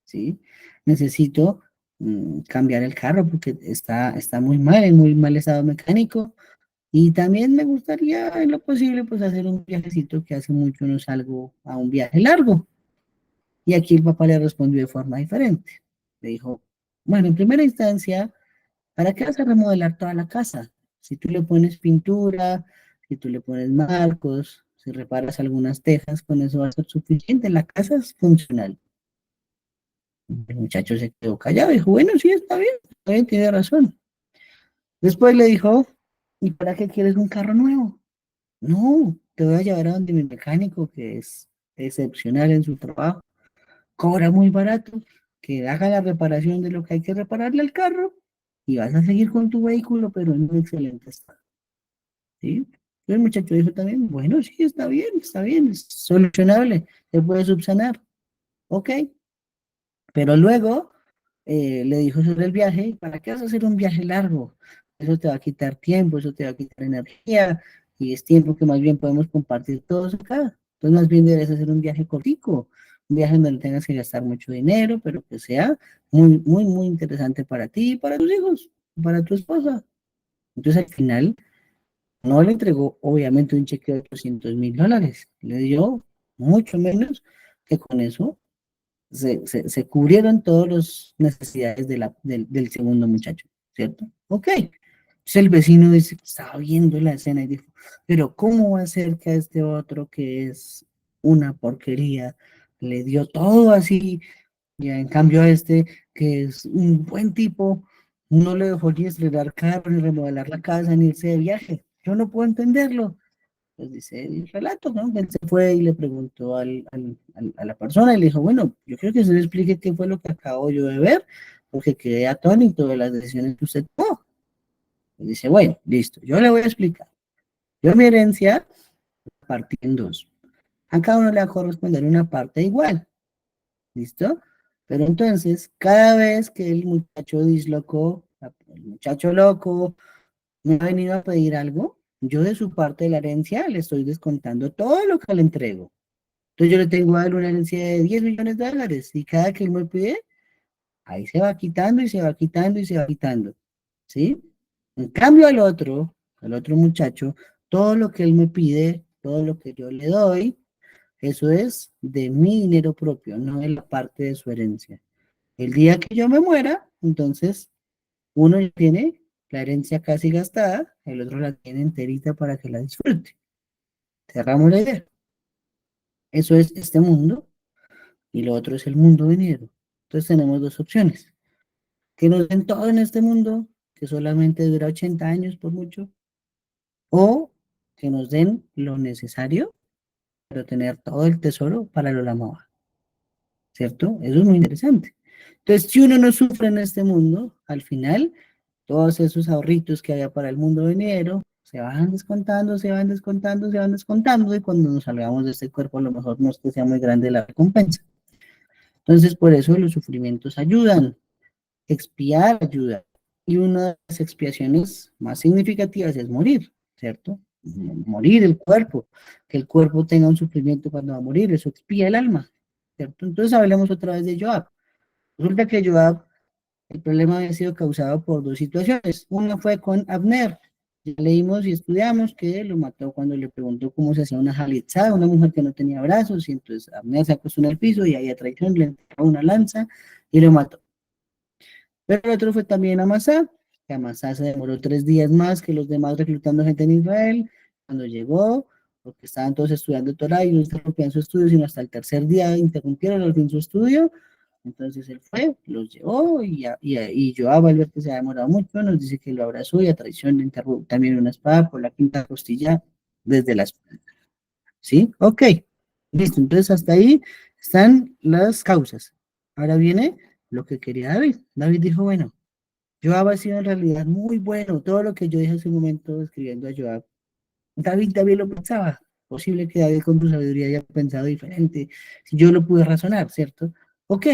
¿sí? Necesito cambiar el carro porque está muy mal, en muy mal estado mecánico. Y también me gustaría, en lo posible, pues hacer un viajecito que hace mucho no salgo a un viaje largo. Y aquí el papá le respondió de forma diferente. Le dijo, bueno, en primera instancia, ¿para qué vas a remodelar toda la casa? Si tú le pones pintura, si tú le pones marcos, si reparas algunas tejas, con eso va a ser suficiente. La casa es funcional. El muchacho se quedó callado y dijo, bueno, sí, está bien, tiene razón. Después le dijo, ¿y para qué quieres un carro nuevo? No, te voy a llevar a donde mi mecánico, que es excepcional en su trabajo, cobra muy barato, que haga la reparación de lo que hay que repararle al carro y vas a seguir con tu vehículo, pero en un excelente estado. ¿Sí? Y el muchacho dijo también, bueno, sí, está bien, es solucionable, se puede subsanar. Ok, pero luego le dijo sobre el viaje, ¿para qué vas a hacer un viaje largo? Eso te va a quitar tiempo, eso te va a quitar energía, y es tiempo que más bien podemos compartir todos acá. Entonces más bien debes hacer un viaje cortico, un viaje donde no tengas que gastar mucho dinero, pero que sea muy, muy, muy interesante para ti y para tus hijos, para tu esposa. Entonces al final no le entregó obviamente un cheque de $800.000, le dio mucho menos que con eso se cubrieron todas las necesidades del segundo muchacho, ¿cierto? Ok. Entonces el vecino dice, estaba viendo la escena y dijo, pero ¿cómo va a ser que a este otro que es una porquería le dio todo así? Y en cambio a este que es un buen tipo, no le dejó ni estrenar carro, ni remodelar la casa, ni irse de viaje. Yo no puedo entenderlo. Pues dice el relato, ¿no? Él se fue y le preguntó a la persona y le dijo, bueno, yo quiero que se le explique qué fue lo que acabo yo de ver, porque quedé atónito de las decisiones que usted tomó. Y dice, bueno, listo, yo le voy a explicar. Yo mi herencia partí en dos. A cada uno le va a corresponder una parte igual, ¿listo? Pero entonces, cada vez que el muchacho dislocó, el muchacho loco, me ha venido a pedir algo, yo de su parte de la herencia le estoy descontando todo lo que le entrego. Entonces yo le tengo a él una herencia de $10 millones y cada que él me pide, ahí se va quitando y se va quitando y se va quitando, ¿sí? En cambio al otro muchacho, todo lo que él me pide, todo lo que yo le doy, eso es de mi dinero propio, no de la parte de su herencia. El día que yo me muera, entonces uno ya tiene la herencia casi gastada, el otro la tiene enterita para que la disfrute. Cerramos la idea. Eso es este mundo y lo otro es el mundo venidero. Entonces tenemos dos opciones. Que nos den todo en este mundo, que solamente dura 80 años por mucho, o que nos den lo necesario para tener todo el tesoro para lo Lamawa, ¿cierto? Eso es muy interesante. Entonces, si uno no sufre en este mundo, al final, todos esos ahorritos que había para el mundo venidero se van descontando, se van descontando, se van descontando, y cuando nos salgamos de este cuerpo, a lo mejor no es que sea muy grande la recompensa. Entonces, por eso los sufrimientos ayudan, expiar ayuda. Y una de las expiaciones más significativas es morir, ¿cierto? Morir el cuerpo, que el cuerpo tenga un sufrimiento cuando va a morir, eso expía el alma, ¿cierto? Entonces hablemos otra vez de Joab. Resulta que Joab, el problema había sido causado por dos situaciones. Una fue con Abner. Ya leímos y estudiamos que lo mató cuando le preguntó cómo se hacía una jalitzá, una mujer que no tenía brazos, y entonces Abner se acostó en el piso y ahí a traición le entró una lanza y lo mató. Pero el otro fue también Amasá, que Amasá se demoró 3 días más que los demás reclutando gente en Israel. Cuando llegó, porque estaban todos estudiando Torah y no interrumpían su estudio, sino hasta el tercer día interrumpieron al fin su estudio. Entonces él fue, los llevó y Joab, al ver que se ha demorado mucho, nos dice que lo abrazó y a traición le enterró también una espada por la quinta costilla desde la espalda. ¿Sí? Ok, listo. Entonces hasta ahí están las causas. Ahora viene lo que quería David. David dijo, bueno, Joab ha sido en realidad muy bueno. Todo lo que yo dije hace un momento escribiendo a Joab, David lo pensaba. Posible que David con su sabiduría haya pensado diferente. Si yo lo pude razonar, ¿cierto? Ok,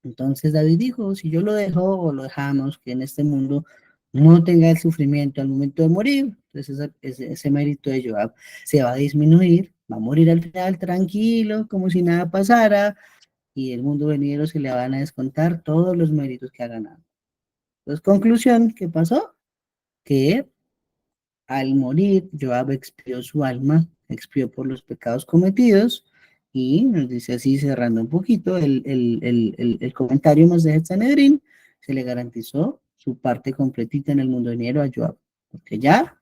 entonces David dijo, si yo lo dejo o lo dejamos, que en este mundo no tenga el sufrimiento al momento de morir, entonces ese mérito de Joab se va a disminuir, va a morir al final tranquilo, como si nada pasara, y el mundo venidero se le van a descontar todos los méritos que ha ganado. Entonces, conclusión, ¿qué pasó? Que al morir, Joab expió su alma, expió por los pecados cometidos, y nos dice así, cerrando un poquito el comentario más de Sanedrín, se le garantizó su parte completita en el mundo venidero a Joab, porque ya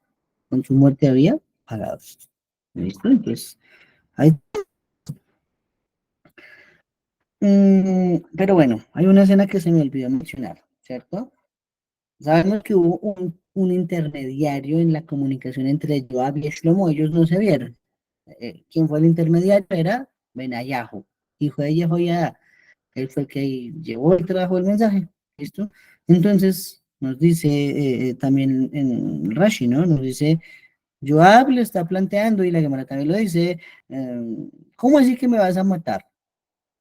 con su muerte había pagado. ¿Listo? Entonces, hay, pero bueno, hay una escena que se me olvidó mencionar, ¿cierto? Sabemos que hubo un intermediario en la comunicación entre Joab y Shlomo, ellos no se vieron. Quien fue el intermediario era Benayahu, hijo de Jehoiada. Él fue el que llevó y trajo el mensaje. ¿Listo? Entonces, nos dice también en Rashi, ¿no? Nos dice, Joab le está planteando, y la Gemara también lo dice, ¿cómo así que me vas a matar?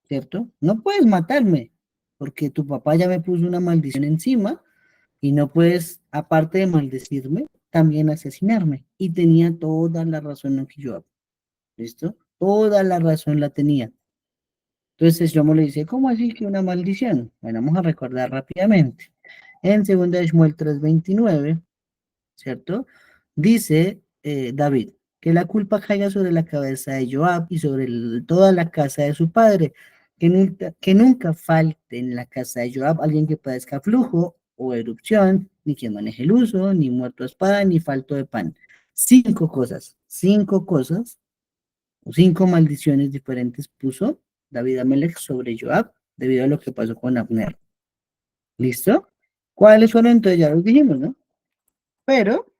¿Cierto? No puedes matarme, porque tu papá ya me puso una maldición encima, y no puedes, aparte de maldecirme, también asesinarme. Y tenía toda la razón en que Joab. ¿Listo? Toda la razón la tenía. Entonces Shlomo le dice, ¿cómo así que una maldición? Bueno, vamos a recordar rápidamente. En 2 de Shmuel 3:29, ¿cierto? Dice David, que la culpa caiga sobre la cabeza de Joab y sobre toda la casa de su padre, que nunca falte en la casa de Joab alguien que padezca flujo o erupción, ni quien maneje el uso, ni muerto a espada, ni falto de pan. Cinco cosas o 5 maldiciones diferentes puso David Amelech sobre Joab debido a lo que pasó con Abner. ¿Listo? ¿Cuáles fueron? Entonces ya los dijimos, ¿no? Pero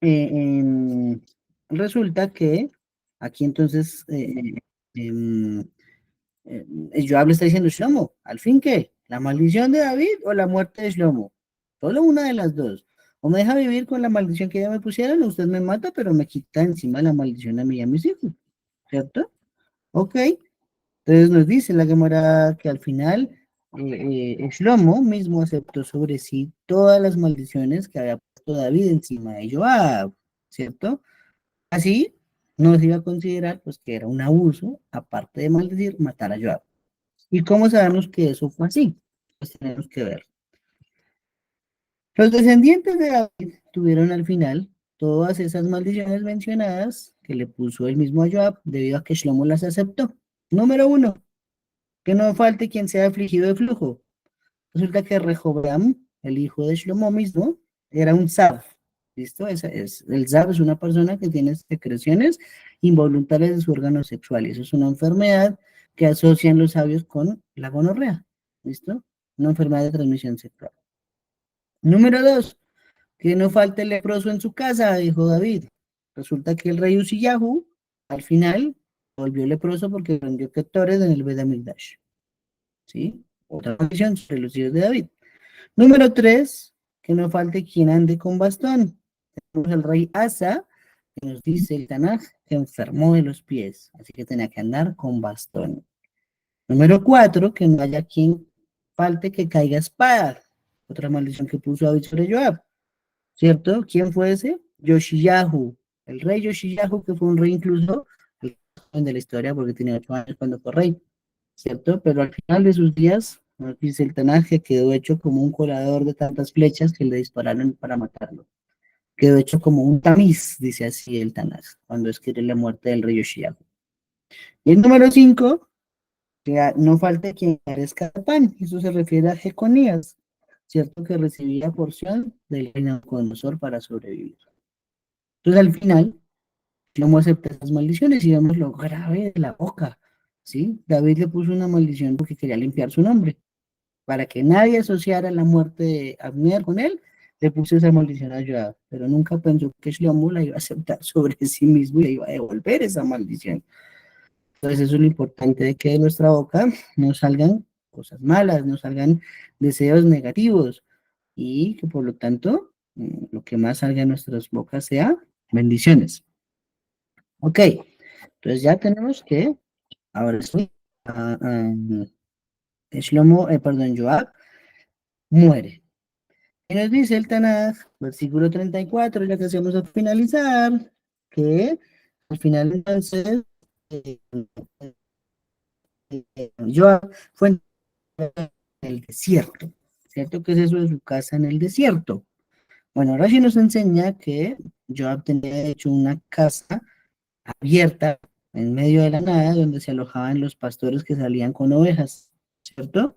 eh, em, resulta que aquí entonces em, Joab le está diciendo, Shlomo, ¿al fin qué? ¿La maldición de David o la muerte de Shlomo? Solo una de las dos. O me deja vivir con la maldición que ya me pusieron, o usted me mata, pero me quita encima la maldición a mí y a mis hijos. ¿Cierto? Ok. Entonces nos dice la Gemara que al final Shlomo mismo aceptó sobre sí todas las maldiciones que había puesto David encima de Joab, ¿cierto? Así no se iba a considerar pues que era un abuso, aparte de maldecir, matar a Joab. ¿Y cómo sabemos que eso fue así? Pues tenemos que ver. Los descendientes de David tuvieron al final todas esas maldiciones mencionadas que le puso él mismo a Joab debido a que Shlomo las aceptó. Número uno, que no falte quien sea afligido de flujo. Resulta que Rehoboam, el hijo de Shlomo mismo, era un Zab. ¿Listo? El Zab es una persona que tiene secreciones involuntarias de su órgano sexual. Y eso es una enfermedad que asocian los sabios con la gonorrea. ¿Listo? Una enfermedad de transmisión sexual. Número dos, que no falte el leproso en su casa, dijo David. Resulta que el rey Uziyahu, al final, volvió leproso porque vendió Ketores en el Bedamigdash. ¿Sí? Otra maldición sobre los hijos de David. Número 3, que no falte quien ande con bastón. Tenemos el rey Asa, que nos dice el Tanaj, que enfermó de los pies, así que tenía que andar con bastón. Número 4, que no haya quien falte que caiga espada. Otra maldición que puso David sobre Joab, ¿cierto? ¿Quién fue ese? Yoshiyahu, el rey Yoshiyahu, que fue un rey incluso de la historia porque tenía 8 años cuando fue rey. ¿Cierto? Pero al final de sus días, nos dice el Tanaj que quedó hecho como un colador de tantas flechas que le dispararon para matarlo. Quedó hecho como un tamiz, dice así el Tanaj, cuando escribe la muerte del rey Yoshiahu. Y el número 5, que no falte quien carezca de pan, eso se refiere a Jeconías, ¿cierto? Que recibía porción del reino de Nabucodonosor para sobrevivir. Entonces al final, Shlomo acepta esas maldiciones y vemos lo grave de la boca, ¿sí? David le puso una maldición porque quería limpiar su nombre, para que nadie asociara la muerte de Abner con él, le puso esa maldición a Joab, pero nunca pensó que Shlomo la iba a aceptar sobre sí mismo y le iba a devolver esa maldición. Entonces eso es lo importante de que de nuestra boca no salgan cosas malas, no salgan deseos negativos y que por lo tanto lo que más salga de nuestras bocas sea bendiciones. Ok, entonces ya tenemos que, ahora sí, ah, ah, Shlomo, perdón, Joab muere. Y nos dice el Tanaj, versículo 34, ya que hacemos a finalizar, que al final entonces eh, Joab fue en el desierto, ¿cierto? ¿Qué es eso de su casa en el desierto? Bueno, ahora sí nos enseña que Joab tenía de hecho una casa abierta en medio de la nada donde se alojaban los pastores que salían con ovejas, ¿cierto?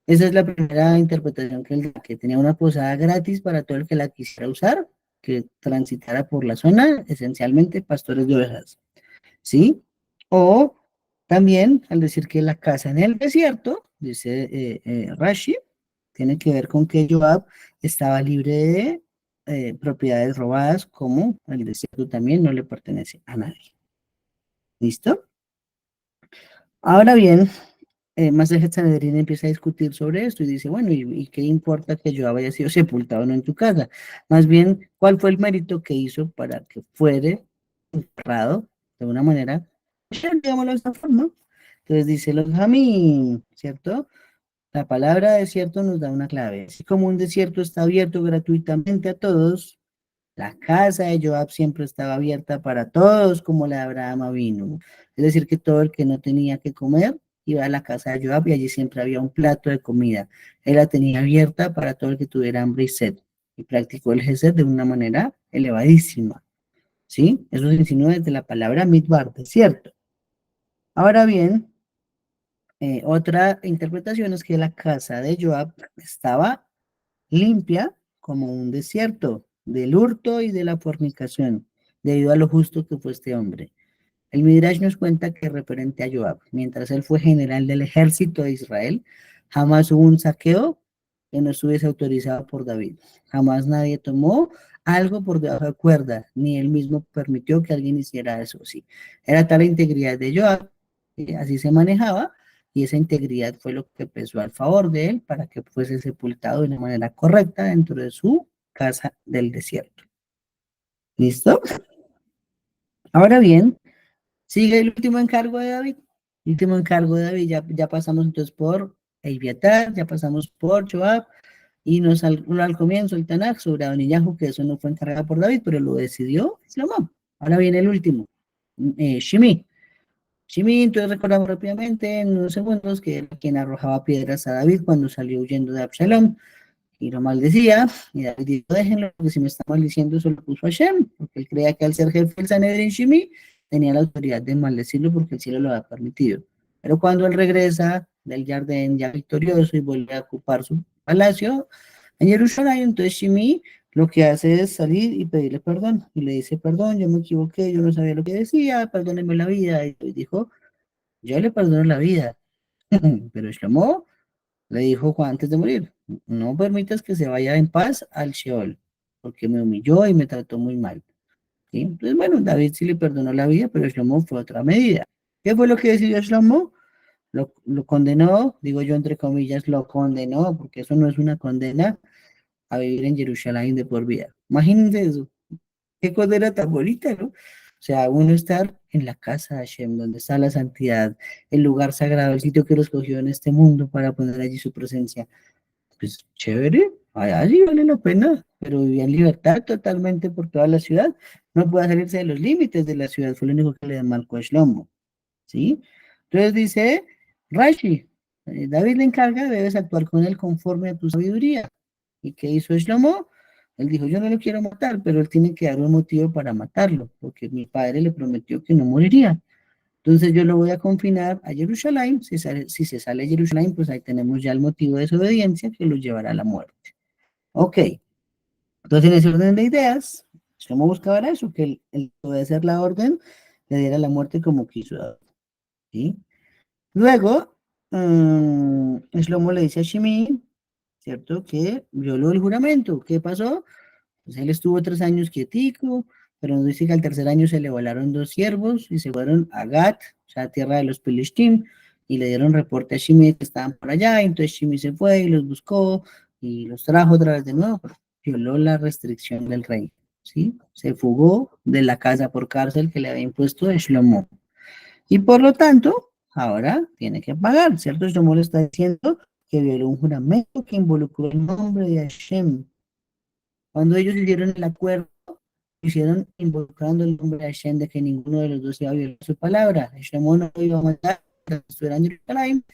Esa es la primera interpretación que él da, que tenía una posada gratis para todo el que la quisiera usar, que transitara por la zona, esencialmente pastores de ovejas, ¿sí? O también al decir que la casa en el desierto, dice Rashi, tiene que ver con que Joab estaba libre de propiedades robadas, como el desierto también no le pertenece a nadie. ¿Listo? Ahora bien, Masejet Sanedrín empieza a discutir sobre esto y dice, bueno, ¿y qué importa que yo haya sido sepultado o no en tu casa? Más bien, ¿cuál fue el mérito que hizo para que fuere enterrado de una manera, digámoslo de esta forma? Entonces dice los Jamín, ¿cierto? La palabra desierto nos da una clave. Así como un desierto está abierto gratuitamente a todos, la casa de Joab siempre estaba abierta para todos, como la de Abraham vino. Es decir, que todo el que no tenía que comer iba a la casa de Joab y allí siempre había un plato de comida. Él la tenía abierta para todo el que tuviera hambre y sed. Y practicó el gesed de una manera elevadísima. ¿Sí? Eso se insinúa desde la palabra midbar, desierto. Ahora bien, otra interpretación es que la casa de Joab estaba limpia como un desierto, del hurto y de la fornicación, debido a lo justo que fue este hombre. El Midrash nos cuenta que referente a Joab, mientras él fue general del ejército de Israel, jamás hubo un saqueo que no estuviese autorizado por David. Jamás nadie tomó algo por debajo de cuerda, ni él mismo permitió que alguien hiciera eso. Sí, era tal la integridad de Joab, que así se manejaba, y esa integridad fue lo que pesó al favor de él para que fuese sepultado de una manera correcta dentro de su casa del desierto. ¿Listo? Ahora bien, sigue el último encargo de David. Último encargo de David, ya pasamos entonces por Eviatar, ya pasamos por Joab, y al comienzo el Tanakh sobre Adoniyahu, que eso no fue encargado por David, pero lo decidió Salomón. Ahora viene el último, Shimi. Shimi, entonces recordamos rápidamente en unos segundos que era quien arrojaba piedras a David cuando salió huyendo de Absalom y lo maldecía, y David dijo, déjenlo, porque si me está maldiciendo eso lo puso Hashem, porque él creía que al ser jefe del Sanedrín Shimi, tenía la autoridad de maldecirlo porque el cielo lo había permitido. Pero cuando él regresa del Jardín ya victorioso y vuelve a ocupar su palacio en Jerusalén, entonces Shimi lo que hace es salir y pedirle perdón, y le dice, perdón, yo me equivoqué, yo no sabía lo que decía, perdóneme la vida, y dijo, yo le perdono la vida, pero Shlomo le dijo Juan antes de morir, no permitas que se vaya en paz al Sheol, porque me humilló y me trató muy mal. ¿Sí? Entonces, bueno, David sí le perdonó la vida, pero Shlomo fue otra medida. ¿Qué fue lo que decidió Shlomo? Lo condenó, digo yo entre comillas, lo condenó, porque eso no es una condena a vivir en Jerusalén de por vida. Imagínense eso, qué condena tan bonita, ¿no? O sea, uno estar en la casa de Hashem, donde está la santidad, el lugar sagrado, el sitio que lo escogió en este mundo para poner allí su presencia, pues chévere, allá sí vale la pena, pero vivía en libertad totalmente por toda la ciudad, no puede salirse de los límites de la ciudad, fue lo único que le marcó a Shlomo, ¿sí? Entonces dice Rashi, David le encarga, debes actuar con él conforme a tu sabiduría. ¿Y qué hizo Shlomo? Él dijo, yo no lo quiero matar, pero él tiene que dar un motivo para matarlo, porque mi padre le prometió que no moriría. Entonces yo lo voy a confinar a Jerusalén. Si se sale a Jerusalén, pues ahí tenemos ya el motivo de desobediencia que lo llevará a la muerte. Ok, entonces en ese orden de ideas, Shlomo buscaba eso, que el obedecer la orden le diera la muerte como quiso David, ¿sí? Luego, Shlomo le dice a Shimi ¿cierto? Que violó el juramento. ¿Qué pasó? Pues él estuvo 3 años quietico, pero nos dice que al tercer año se le volaron 2 siervos y se fueron a Gat, o sea, tierra de los Pelishtim, y le dieron reporte a Shimi que estaban por allá, y entonces Shimi se fue y los buscó y los trajo otra vez de nuevo, pero violó la restricción del rey, ¿sí? Se fugó de la casa por cárcel que le había impuesto Shlomo. Y por lo tanto, ahora tiene que pagar, ¿cierto? Shlomo le está diciendo que violó un juramento que involucró el nombre de Hashem. Cuando ellos hicieron el acuerdo, lo hicieron involucrando el nombre de Hashem de que ninguno de los dos iba a violar su palabra. Shlomo no iba a matar a estuviera en Jerusalén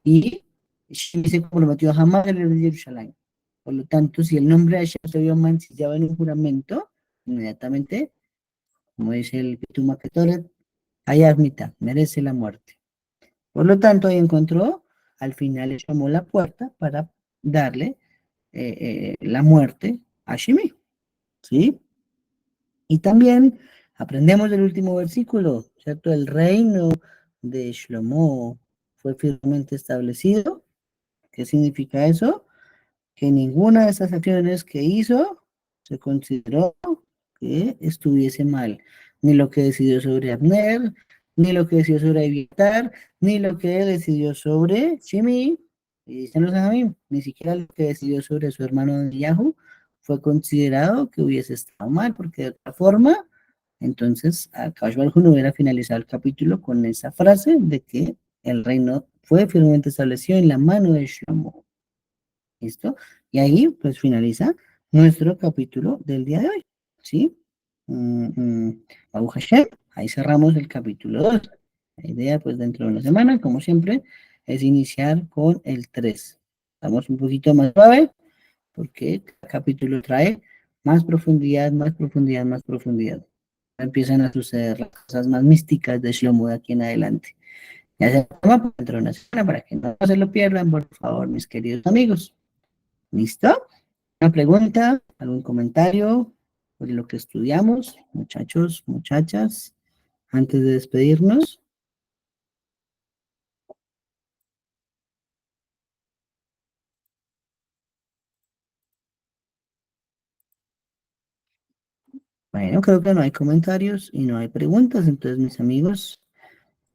y Hashem se comprometió jamás a leer Jerusalén. Por lo tanto, si el nombre de Hashem se vio mancillado en un juramento, inmediatamente, como dice el Pituma Ketoret, hay admita, merece la muerte. Por lo tanto, ahí encontró, al final le llamó la puerta para darle la muerte a Shimi, ¿sí? Y también aprendemos del último versículo, ¿cierto? El reino de Shlomo fue firmemente establecido. ¿Qué significa eso? Que ninguna de esas acciones que hizo se consideró que estuviese mal. Ni lo que decidió sobre Abner, ni lo que decidió sobre Evitar, ni lo que decidió sobre Shimi, y dicen los Ajamim, ni siquiera lo que decidió sobre su hermano Yahu fue considerado que hubiese estado mal, porque de otra forma, entonces Akash Barhu no hubiera finalizado el capítulo con esa frase de que el reino fue firmemente establecido en la mano de Shlomo. ¿Listo? Y ahí pues finaliza nuestro capítulo del día de hoy, ¿sí? Baruch Hashem, ahí cerramos el capítulo 2. La idea pues dentro de una semana, como siempre, es iniciar con el 3. Estamos un poquito más suave porque cada capítulo trae más profundidad, más profundidad, más profundidad. Empiezan a suceder las cosas más místicas de Shlomo de aquí en adelante. Ya se llama dentro de una semana para que no se lo pierdan, por favor, mis queridos amigos. ¿Listo? ¿Una pregunta? ¿Algún comentario sobre lo que estudiamos, muchachos, muchachas, antes de despedirnos? Bueno, creo que no hay comentarios y no hay preguntas, entonces mis amigos,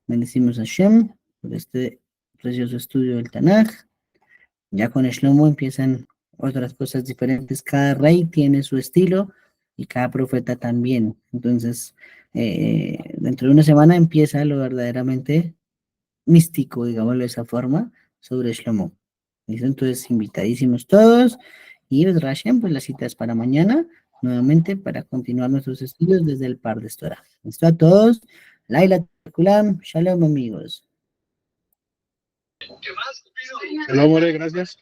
bendecimos a Shem por este precioso estudio del Tanaj. Ya con Shlomo empiezan otras cosas diferentes. Cada rey tiene su estilo y cada profeta también. Entonces, dentro de una semana empieza lo verdaderamente místico, digámoslo de esa forma, sobre Shlomo. ¿Listo? Entonces, invitadísimos todos. Y Rashem, pues la cita es para mañana, nuevamente para continuar nuestros estudios desde el par de Torah. ¿Listo a todos? Laila Kulam, Shalom amigos. Hello, More, gracias.